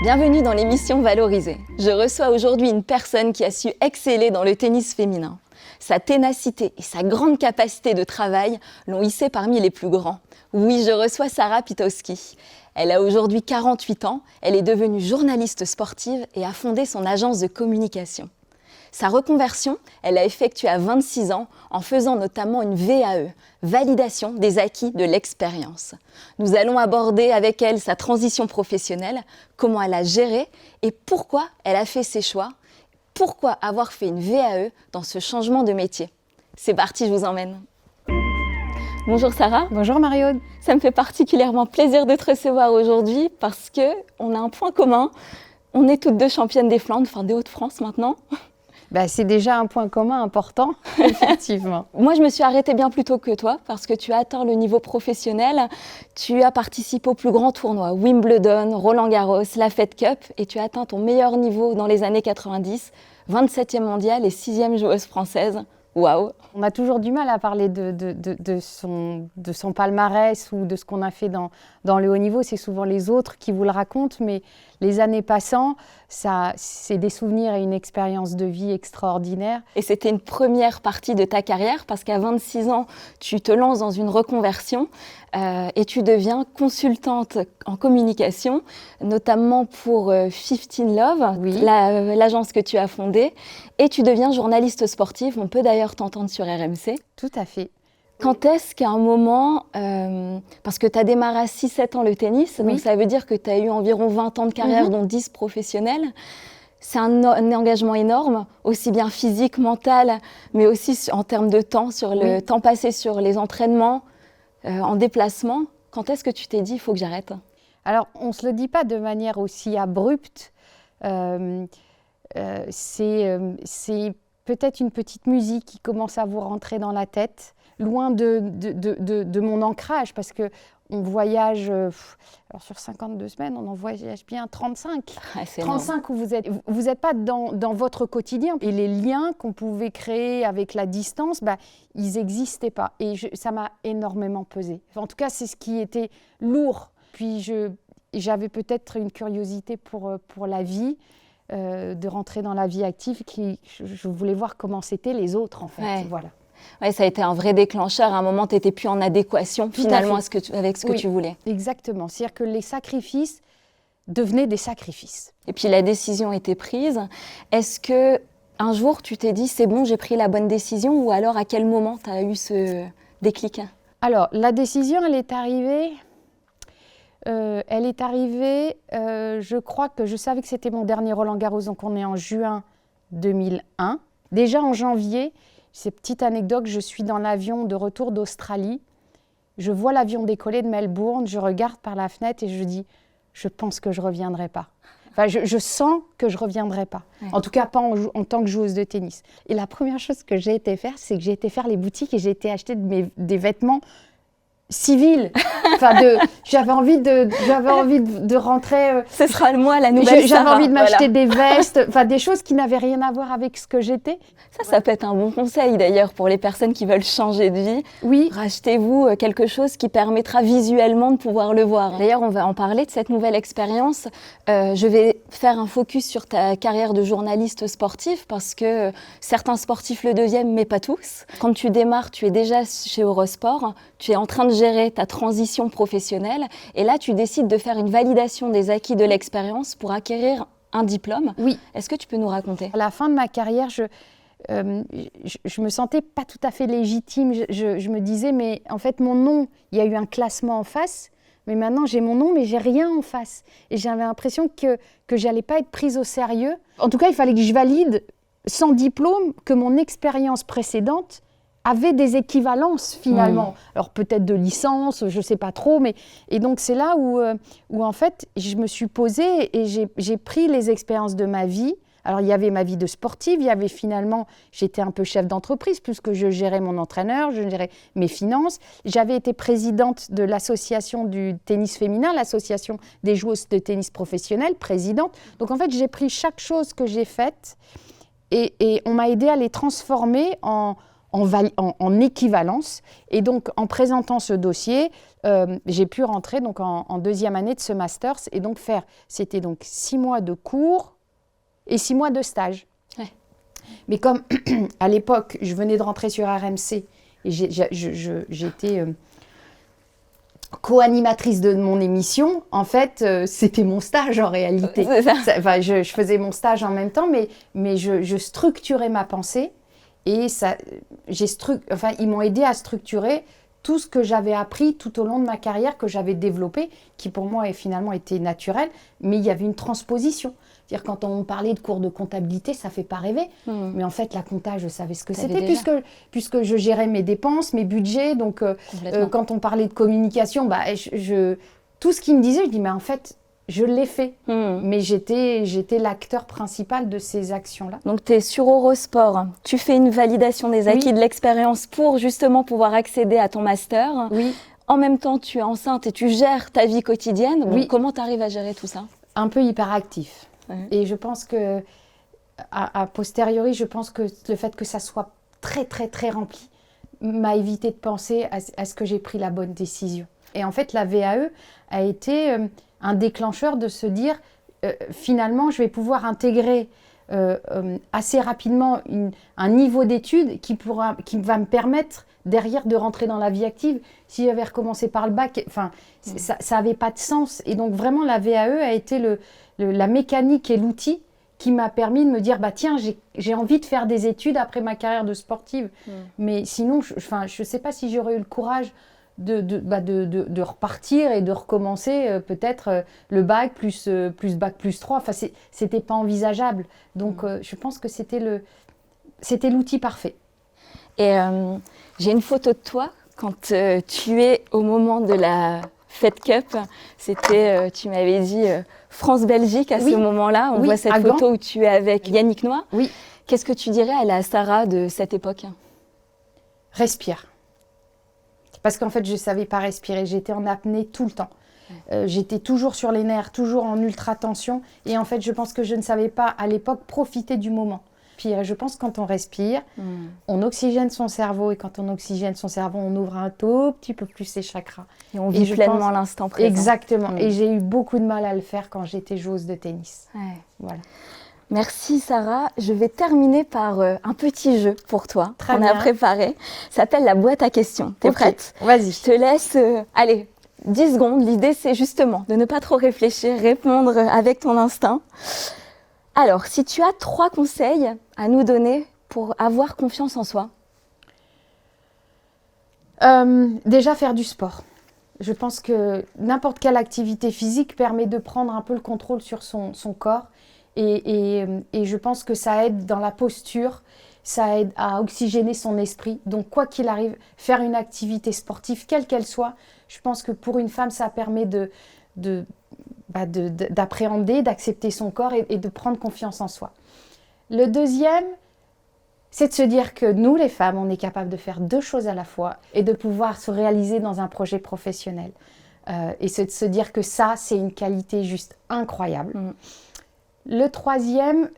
Bienvenue dans l'émission Valorisée. Je reçois aujourd'hui une personne qui a su exceller dans le tennis féminin. Sa ténacité et sa grande capacité de travail l'ont hissée parmi les plus grands. Oui, je reçois Sarah Pitowski. Elle a aujourd'hui 48 ans, elle est devenue journaliste sportive et a fondé son agence de communication. Sa reconversion, elle l'a effectuée à 26 ans en faisant notamment une VAE, validation des acquis de l'expérience. Nous allons aborder avec elle sa transition professionnelle, comment elle a géré et pourquoi elle a fait ses choix, pourquoi avoir fait une VAE dans ce changement de métier. C'est parti, je vous emmène. Bonjour Sarah. Bonjour Marie-Aude. Ça me fait particulièrement plaisir de te recevoir aujourd'hui parce qu'on a un point commun. On est toutes deux championnes des Flandres, enfin des Hauts-de-France maintenant. C'est déjà un point commun important, effectivement. Moi, je me suis arrêtée bien plus tôt que toi parce que tu as atteint le niveau professionnel. Tu as participé aux plus grands tournois, Wimbledon, Roland-Garros, la Fed Cup, et tu as atteint ton meilleur niveau dans les années 90, 27e mondiale et 6e joueuse française. Waouh! On a toujours du mal à parler de son palmarès ou de ce qu'on a fait dans le haut niveau. C'est souvent les autres qui vous le racontent, mais les années passant, c'est des souvenirs et une expérience de vie extraordinaire. Et c'était une première partie de ta carrière parce qu'à 26 ans, tu te lances dans une reconversion et tu deviens consultante en communication, notamment pour 15 Love, oui. L'agence que tu as fondée, et tu deviens journaliste sportive. On peut d'ailleurs t'entendre sur RMC. Tout à fait. Quand est-ce qu'à un moment, parce que tu as démarré à 6-7 ans le tennis, oui. Donc ça veut dire que tu as eu environ 20 ans de carrière, dont 10 professionnels. C'est un engagement énorme, aussi bien physique, mental, mais aussi en termes de temps, sur le temps passé sur les entraînements, en déplacement. Quand est-ce que tu t'es dit, il faut que j'arrête ? Alors, on ne se le dit pas de manière aussi abrupte. C'est peut-être une petite musique qui commence à vous rentrer dans la tête, loin de mon ancrage, parce qu'on voyage, alors sur 52 semaines, on en voyage bien 35. Ah, 35 où vous n'êtes pas dans votre quotidien. Et les liens qu'on pouvait créer avec la distance, ils n'existaient pas. Et ça m'a énormément pesé. En tout cas, c'est ce qui était lourd. Puis j'avais peut-être une curiosité pour la vie, de rentrer dans la vie active. Je voulais voir comment c'était les autres, en fait. Ouais. Voilà. Ouais, ça a été un vrai déclencheur. À un moment, tu n'étais plus en adéquation finalement avec ce que tu voulais. Exactement. C'est-à-dire que les sacrifices devenaient des sacrifices. Et puis la décision était prise. Est-ce qu'un jour, tu t'es dit, c'est bon, j'ai pris la bonne décision, ou alors à quel moment tu as eu ce déclic ? Alors, la décision, elle est arrivée, je crois que je savais que c'était mon dernier Roland-Garros, donc on est en juin 2001. Déjà en janvier, c'est petite anecdote, je suis dans l'avion de retour d'Australie. Je vois l'avion décoller de Melbourne, je regarde par la fenêtre et je dis, je pense que je ne reviendrai pas. Enfin, je sens que je ne reviendrai pas. Ouais. En tout cas, pas en tant que joueuse de tennis. Et la première chose que j'ai été faire, c'est que j'ai été faire les boutiques et j'ai été acheter des vêtements civils. Enfin, j'avais envie de rentrer. Ce sera moi, la nouvelle Sarah. J'avais envie de m'acheter des vestes, enfin des choses qui n'avaient rien à voir avec ce que j'étais. Ça peut être un bon conseil d'ailleurs pour les personnes qui veulent changer de vie. Oui. Rachetez-vous quelque chose qui permettra visuellement de pouvoir le voir. D'ailleurs, on va en parler de cette nouvelle expérience. Je vais faire un focus sur ta carrière de journaliste sportif parce que certains sportifs le deviennent, mais pas tous. Quand tu démarres, tu es déjà chez Eurosport. Tu es en train de gérer ta transition professionnelle et là, tu décides de faire une validation des acquis de l'expérience pour acquérir un diplôme. Oui. Est-ce que tu peux nous raconter ? À la fin de ma carrière, je me sentais pas tout à fait légitime. Je me disais, mais en fait, mon nom, il y a eu un classement en face, mais maintenant, j'ai mon nom, mais j'ai rien en face. Et j'avais l'impression que j'allais pas être prise au sérieux. En tout cas, il fallait que je valide sans diplôme que mon expérience précédente avait des équivalences finalement. Alors peut-être de licence, je ne sais pas trop, mais et donc c'est là où en fait je me suis posée et j'ai pris les expériences de ma vie. Alors il y avait ma vie de sportive, il y avait finalement, j'étais un peu chef d'entreprise puisque je gérais mon entraîneur, je gérais mes finances. J'avais été présidente de l'association du tennis féminin, l'association des joueuses de tennis professionnelles, présidente. Donc en fait j'ai pris chaque chose que j'ai faite et on m'a aidée à les transformer en en équivalence. Et donc, en présentant ce dossier, j'ai pu rentrer donc, en deuxième année de ce master et donc c'était donc 6 mois de cours et 6 mois de stage. Ouais. Mais comme à l'époque, je venais de rentrer sur RMC et j'étais co-animatrice de mon émission, en fait, c'était mon stage en réalité. C'est ça. Enfin, je faisais mon stage en même temps, mais je structurais ma pensée et ils m'ont aidé à structurer tout ce que j'avais appris tout au long de ma carrière, que j'avais développé, qui pour moi finalement était naturel, mais il y avait une transposition. C'est-à-dire quand on parlait de cours de comptabilité, ça ne fait pas rêver. Mais en fait, la compta, je savais ce que c'était, puisque je gérais mes dépenses, mes budgets. Donc, quand on parlait de communication, tout ce qu'ils me disaient, je dis, mais en fait, je l'ai fait. Mais j'étais l'acteur principal de ces actions-là. Donc, tu es sur Eurosport. Tu fais une validation des acquis de l'expérience pour justement pouvoir accéder à ton master. Oui. En même temps, tu es enceinte et tu gères ta vie quotidienne. Bon, Oui. Comment tu arrives à gérer tout ça? Un peu hyperactif. Ouais. Et je pense que, a posteriori, je pense que le fait que ça soit très, très, très rempli m'a évité de penser à ce que j'ai pris la bonne décision. Et en fait, la VAE a été un déclencheur de se dire, finalement, je vais pouvoir intégrer assez rapidement un niveau d'études qui va me permettre derrière de rentrer dans la vie active. Si j'avais recommencé par le bac, ça n'avait pas de sens. Et donc, vraiment, la VAE a été la mécanique et l'outil qui m'a permis de me dire, tiens, j'ai envie de faire des études après ma carrière de sportive. Mais sinon, je ne sais pas si j'aurais eu le courage de repartir et de recommencer peut-être le bac plus bac plus 3. Enfin, c'était pas envisageable. Donc, je pense que c'était l'outil parfait. Et j'ai une photo de toi quand tu es au moment de la Fed Cup. C'était, tu m'avais dit, France-Belgique à ce moment-là. On voit cette photo où tu es avec Yannick Noah. Oui. Qu'est-ce que tu dirais à la Sarah de cette époque? Respire. Parce qu'en fait, je ne savais pas respirer. J'étais en apnée tout le temps. J'étais toujours sur les nerfs, toujours en ultra tension. Et en fait, je pense que je ne savais pas, à l'époque, profiter du moment. Puis je pense que quand on respire, on oxygène son cerveau. Et quand on oxygène son cerveau, on ouvre un tout petit peu plus ses chakras. Et on vit pleinement l'instant présent. Exactement. Et j'ai eu beaucoup de mal à le faire quand j'étais joueuse de tennis. Ouais. Voilà. Merci Sarah. Je vais terminer par un petit jeu pour toi qu'on a préparé. Ça s'appelle la boîte à questions. T'es prête? Vas-y. Je te laisse, allez, 10 secondes. L'idée, c'est justement de ne pas trop réfléchir, répondre avec ton instinct. Alors, si tu as 3 conseils à nous donner pour avoir confiance en soi? Déjà, faire du sport. Je pense que n'importe quelle activité physique permet de prendre un peu le contrôle sur son corps. Et je pense que ça aide dans la posture, ça aide à oxygéner son esprit. Donc, quoi qu'il arrive, faire une activité sportive, quelle qu'elle soit, je pense que pour une femme, ça permet d'appréhender, d'accepter son corps et de prendre confiance en soi. Le deuxième, c'est de se dire que nous, les femmes, on est capable de faire 2 choses à la fois et de pouvoir se réaliser dans un projet professionnel. Et c'est de se dire que ça, c'est une qualité juste incroyable. Le troisième,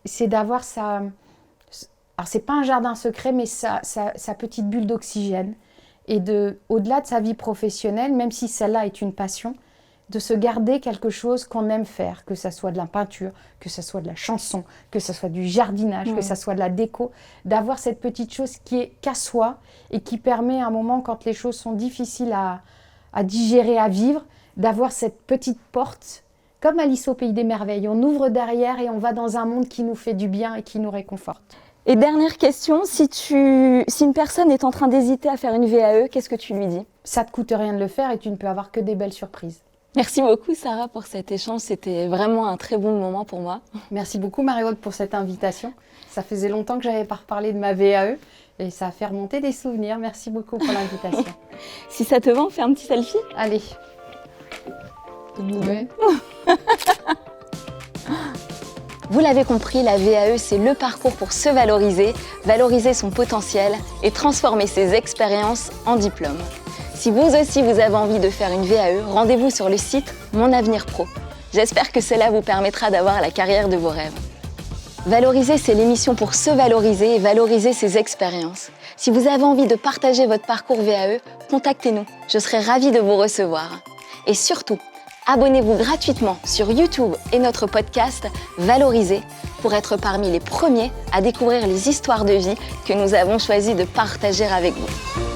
c'est d'avoir alors c'est pas un jardin secret, mais sa petite bulle d'oxygène. Et au-delà de sa vie professionnelle, même si celle-là est une passion, de se garder quelque chose qu'on aime faire, que ça soit de la peinture, que ça soit de la chanson, que ça soit du jardinage, que ça soit de la déco, d'avoir cette petite chose qui est qu'à soi et qui permet à un moment, quand les choses sont difficiles à digérer, à vivre, d'avoir cette petite porte. Comme Alice au Pays des Merveilles, on ouvre derrière et on va dans un monde qui nous fait du bien et qui nous réconforte. Et dernière question, si une personne est en train d'hésiter à faire une VAE, qu'est-ce que tu lui dis? Ça ne te coûte rien de le faire et tu ne peux avoir que des belles surprises. Merci beaucoup Sarah pour cet échange, c'était vraiment un très bon moment pour moi. Merci beaucoup Marie-Aude pour cette invitation. Ça faisait longtemps que je n'avais pas reparlé de ma VAE et ça a fait remonter des souvenirs. Merci beaucoup pour l'invitation. Si ça te va, on fait un petit selfie? Allez. Ouais. Vous l'avez compris, la VAE, c'est le parcours pour se valoriser, valoriser son potentiel et transformer ses expériences en diplôme. Si vous aussi vous avez envie de faire une VAE, rendez-vous sur le site Mon Avenir Pro. J'espère que cela vous permettra d'avoir la carrière de vos rêves. Valoriser, c'est l'émission pour se valoriser et valoriser ses expériences. Si vous avez envie de partager votre parcours VAE, contactez-nous. Je serai ravie de vous recevoir. Et surtout, abonnez-vous gratuitement sur YouTube et notre podcast Valoriser pour être parmi les premiers à découvrir les histoires de vie que nous avons choisi de partager avec vous.